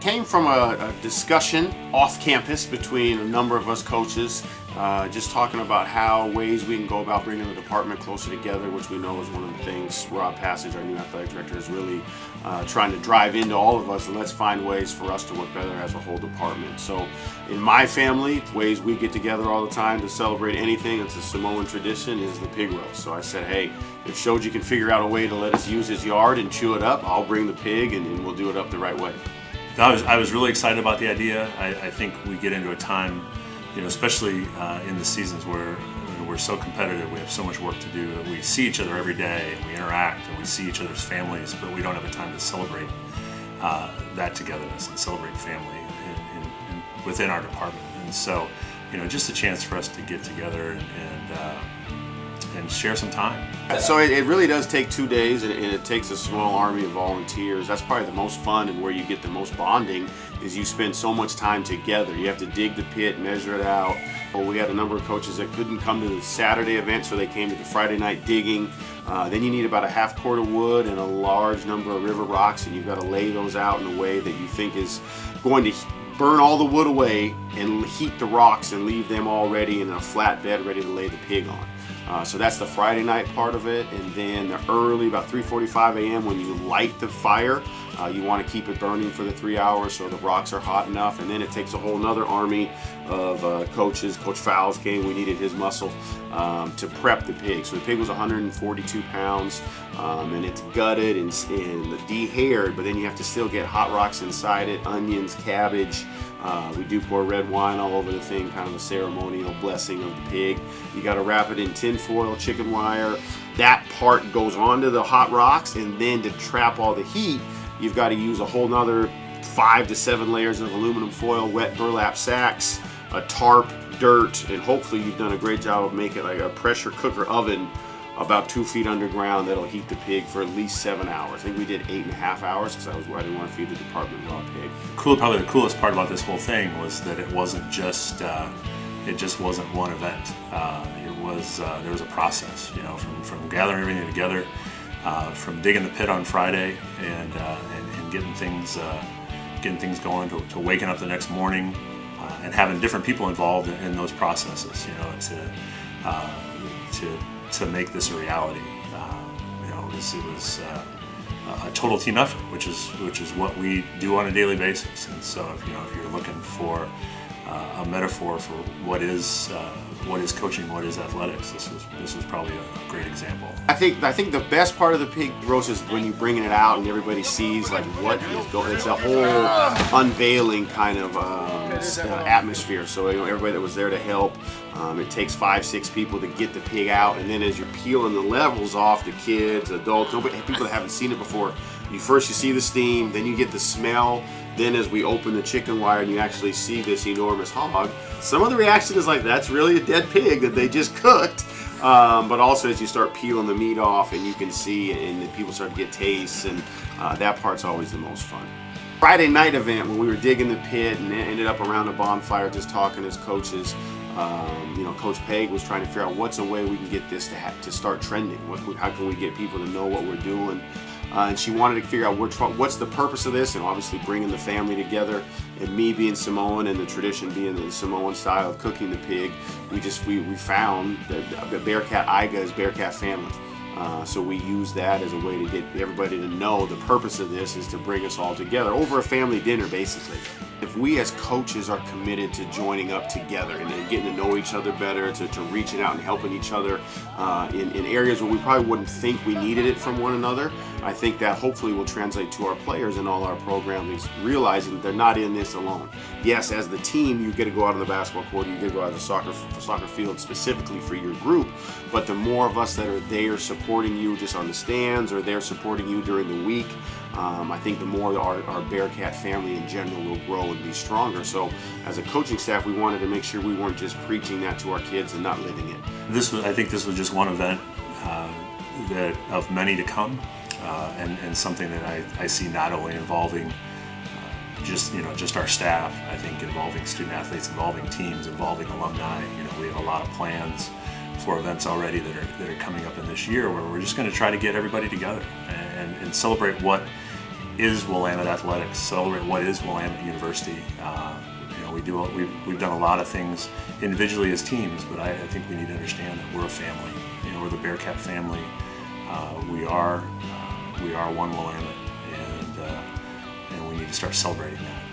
came from a discussion off campus between a number of us coaches, just talking about how ways we can go about bringing the department closer together, which we know is one of the things Rob Passage, our new athletic director, is really trying to drive into all of us, and let's find ways for us to work better as a whole department. So in my family, ways we get together all the time to celebrate anything, it's a Samoan tradition, is the pig roast. So I said, hey, if Shoji can figure out a way to let us use his yard and chew it up, I'll bring the pig and we'll do it up the right way. I was really excited about the idea. I think we get into a time, especially in the seasons where we're so competitive, we have so much work to do, that we see each other every day, and we interact, and we see each other's families, but we don't have a time to celebrate that togetherness and celebrate family within our department. And so, just a chance for us to get together and share some time. So it really does take 2 days, and it takes a small army of volunteers. That's probably the most fun, and where you get the most bonding is you spend so much time together. You have to dig the pit, measure it out. Well, we had a number of coaches that couldn't come to the Saturday event, so they came to the Friday night digging. Then you need about a half quart of wood and a large number of river rocks, and you've got to lay those out in a way that you think is going to burn all the wood away and heat the rocks and leave them all ready in a flat bed ready to lay the pig on. So that's the Friday night part of it, and then the early, about 3:45 a.m. when you light the fire, you want to keep it burning for the 3 hours so the rocks are hot enough, and then it takes a whole nother army of coaches. Coach Fowles came, we needed his muscle to prep the pig. So the pig was 142 pounds, and it's gutted and de-haired, but then you have to still get hot rocks inside it, onions, cabbage. We do pour red wine all over the thing, kind of a ceremonial blessing of the pig. You got to wrap it in tin foil, chicken wire. That part goes onto the hot rocks, and then to trap all the heat, you've got to use a whole nother 5 to 7 layers of aluminum foil, wet burlap sacks, a tarp, dirt, and hopefully you've done a great job of making like a pressure cooker oven about 2 feet underground that'll heat the pig for at least 7 hours. I think we did 8.5 hours because I didn't want to feed the department raw pig. Probably the coolest part about this whole thing was that it wasn't just wasn't one event. There was a process, from gathering everything together, from digging the pit on Friday and getting things going to waking up the next morning and having different people involved in those processes, to make this a reality. It was a total team effort, which is what we do on a daily basis. And so, if you're looking for a metaphor for what is coaching, what is athletics, this was probably a great example. I think the best part of the pig roast is when you bringing it out and everybody sees like what is going. It's a whole unveiling kind of atmosphere. So everybody that was there to help. It takes 5-6 people to get the pig out, and then as you're peeling the levels off, the kids, adults, people that haven't seen it before, you see the steam, then you get the smell. Then as we open the chicken wire and you actually see this enormous hog, some of the reaction is like, that's really a dead pig that they just cooked. But also as you start peeling the meat off and you can see, and then people start to get tastes, and that part's always the most fun. Friday night event when we were digging the pit and ended up around a bonfire just talking as coaches. Coach Peg was trying to figure out what's a way we can get this to start trending. How can we get people to know what we're doing? And she wanted to figure out what's the purpose of this, and obviously bringing the family together. And me being Samoan and the tradition being the Samoan style of cooking the pig, we found that the Bearcat Iga is Bearcat family. So we use that as a way to get everybody to know the purpose of this is to bring us all together over a family dinner, basically. If we as coaches are committed to joining up together and getting to know each other better, to reaching out and helping each other in areas where we probably wouldn't think we needed it from one another, I think that hopefully will translate to our players in all our programs, realizing that they're not in this alone. Yes, as the team, you get to go out on the basketball court, you get to go out on the soccer field specifically for your group, but the more of us that are there supporting you just on the stands or they're supporting you during the week, I think the more our Bearcat family in general will grow and be stronger. So as a coaching staff, we wanted to make sure we weren't just preaching that to our kids and not living it. I think this was just one event of many to come, and something that I see not only involving just our staff. I think involving student athletes, involving teams, involving alumni. We have a lot of plans for events already that are coming up in this year where we're just going to try to get everybody together and celebrate what is Willamette Athletics, celebrate what is Willamette University. We've done a lot of things individually as teams, but I think we need to understand that we're a family. We're the Bearcat family. We are one Willamette, and we need to start celebrating that.